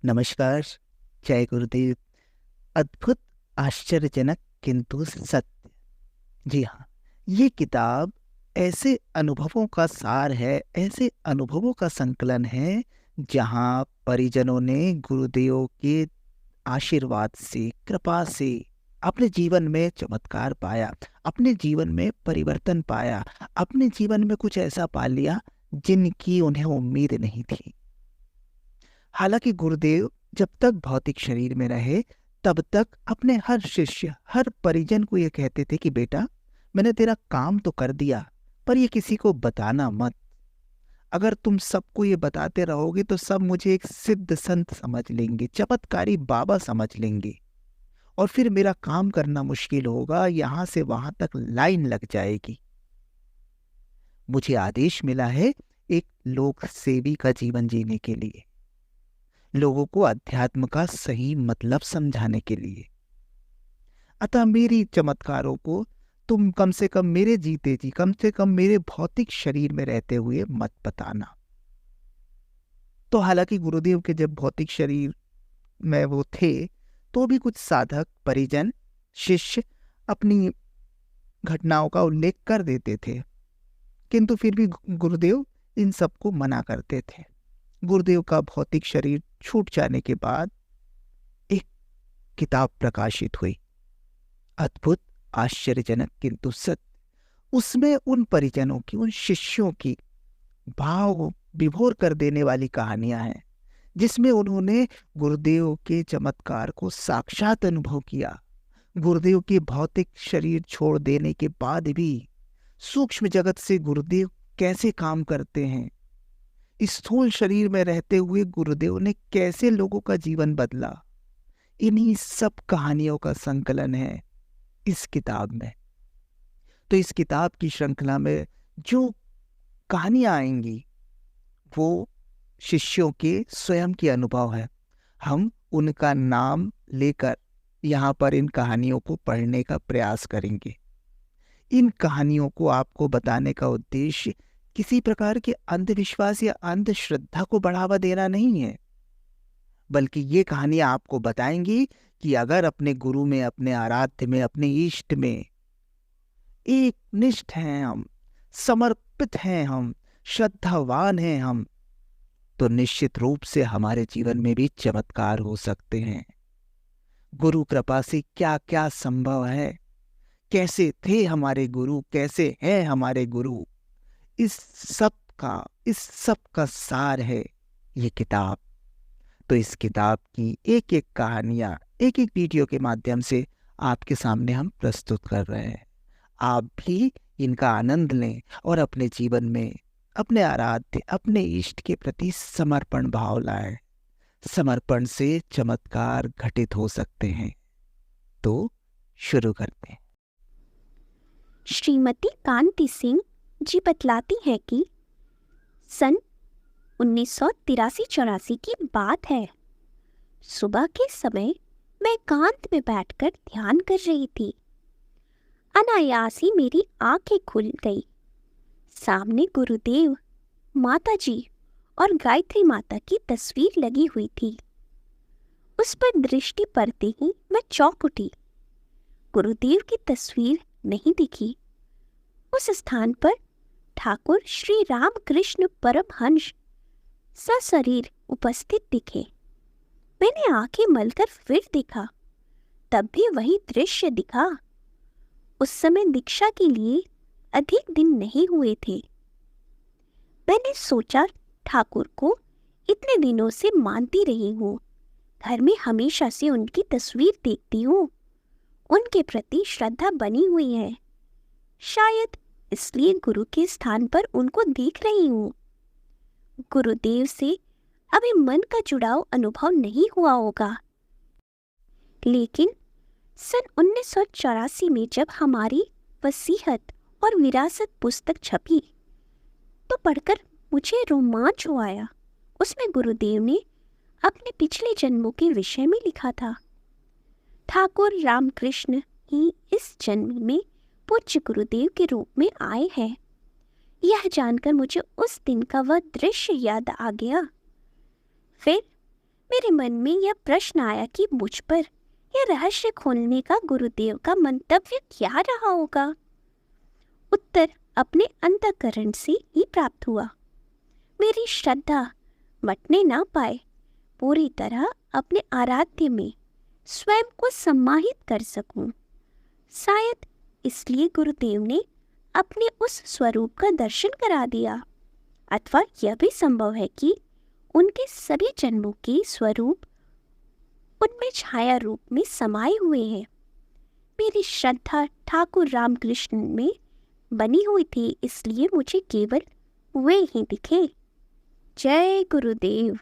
नमस्कार। जय गुरुदेव। अद्भुत, आश्चर्यजनक किंतु सत्य। जी हाँ, ये किताब ऐसे अनुभवों का सार है, ऐसे अनुभवों का संकलन है जहाँ परिजनों ने गुरुदेव के आशीर्वाद से, कृपा से अपने जीवन में चमत्कार पाया, अपने जीवन में परिवर्तन पाया, अपने जीवन में कुछ ऐसा पा लिया जिनकी उन्हें उम्मीद नहीं थी। हालांकि गुरुदेव जब तक भौतिक शरीर में रहे तब तक अपने हर शिष्य, हर परिजन को ये कहते थे कि बेटा, मैंने तेरा काम तो कर दिया, पर ये किसी को बताना मत। अगर तुम सबको ये बताते रहोगे तो सब मुझे एक सिद्ध संत समझ लेंगे, चमत्कारी बाबा समझ लेंगे, और फिर मेरा काम करना मुश्किल होगा, यहां से वहां तक लाइन लग जाएगी। मुझे आदेश मिला है एक लोक सेवी का जीवन जीने के लिए, लोगों को अध्यात्म का सही मतलब समझाने के लिए। अतः मेरी चमत्कारों को तुम कम से कम मेरे जीते जी, कम से कम मेरे भौतिक शरीर में रहते हुए मत बताना। तो हालांकि गुरुदेव के जब भौतिक शरीर में वो थे तो भी कुछ साधक, परिजन, शिष्य अपनी घटनाओं का उल्लेख कर देते थे, किंतु फिर भी गुरुदेव इन सबको मना करते थे। गुरुदेव का भौतिक शरीर छूट जाने के बाद एक किताब प्रकाशित हुई, अद्भुत, आश्चर्यजनक किंतु सत्य। उसमें उन परिजनों की, उन शिष्यों की भाव विभोर कर देने वाली कहानियां हैं, जिसमें उन्होंने गुरुदेव के चमत्कार को साक्षात अनुभव किया। गुरुदेव के भौतिक शरीर छोड़ देने के बाद भी सूक्ष्म जगत से गुरुदेव कैसे काम करते हैं, स्थूल शरीर में रहते हुए गुरुदेव ने कैसे लोगों का जीवन बदला, इन्हीं सब कहानियों का संकलन है इस किताब में। तो इस किताब की श्रृंखला में जो कहानियां आएंगी वो शिष्यों के स्वयं के अनुभव है। हम उनका नाम लेकर यहाँ पर इन कहानियों को पढ़ने का प्रयास करेंगे। इन कहानियों को आपको बताने का उद्देश्य किसी प्रकार के अंधविश्वास या अंधश्रद्धा को बढ़ावा देना नहीं है, बल्कि ये कहानियां आपको बताएंगी कि अगर अपने गुरु में, अपने आराध्य में, अपने इष्ट में एक निष्ठ हैं हम, समर्पित हैं हम, श्रद्धावान हैं हम, तो निश्चित रूप से हमारे जीवन में भी चमत्कार हो सकते हैं। गुरु कृपा से क्या क्या संभव है, कैसे थे हमारे गुरु, कैसे हैं हमारे गुरु, इस सब का सार है ये किताब। तो इस किताब की एक एक कहानियां एक एक वीडियो के माध्यम से आपके सामने हम प्रस्तुत कर रहे हैं। आप भी इनका आनंद लें और अपने जीवन में अपने आराध्य, अपने इष्ट के प्रति समर्पण भाव लाएं। समर्पण से चमत्कार घटित हो सकते हैं। तो शुरू करते हैं। श्रीमती कांति सिंह जी बतलाती हैं कि सन 1983-84 की बात है। सुबह के समय मैं एकांत में बैठकर ध्यान कर रही थी। अनायास ही मेरी आंखें खुल गई। सामने गुरुदेव, माताजी और गायत्री माता की तस्वीर लगी हुई थी। उस पर दृष्टि पड़ते ही मैं चौंक उठी। गुरुदेव की तस्वीर नहीं दिखी। उस स्थान पर ठाकुर श्री रामकृष्ण परमहंस सशरीर उपस्थित दिखे। मैंने आंखें मलकर फिर देखा, तब भी वही दृश्य दिखा। उस समय दीक्षा के लिए अधिक दिन नहीं हुए थे। मैंने सोचा, ठाकुर को इतने दिनों से मानती रही हूँ, घर में हमेशा से उनकी तस्वीर देखती हूँ, उनके प्रति श्रद्धा बनी हुई है, शायद इसलिए गुरु के स्थान पर उनको देख रही हूँ। गुरुदेव से अभी मन का जुड़ाव अनुभव नहीं हुआ होगा। लेकिन सन 1984 में जब हमारी वसीयत और विरासत पुस्तक छपी तो पढ़कर मुझे रोमांच हो आया। उसमें गुरुदेव ने अपने पिछले जन्मों के विषय में लिखा था। ठाकुर रामकृष्ण ही इस जन्म में पूज्य गुरुदेव के रूप में आए हैं। यह जानकर मुझे उस दिन का वह दृश्य याद आ गया। फिर मेरे मन में यह प्रश्न आया कि मुझ पर यह रहस्य खोलने का गुरुदेव का मंतव्य क्या रहा होगा। उत्तर अपने अंतःकरण से ही प्राप्त हुआ। मेरी श्रद्धा मटने ना पाए, पूरी तरह अपने आराध्य में स्वयं को सम्माहित कर सकूं। शायद इसलिए गुरुदेव ने अपने उस स्वरूप का दर्शन करा दिया, अथवा यह भी संभव है कि उनके सभी जन्मों के स्वरूप उनमें छाया रूप में समाये हुए हैं। मेरी श्रद्धा ठाकुर रामकृष्ण में बनी हुई थी, इसलिए मुझे केवल वे ही दिखे। जय गुरुदेव।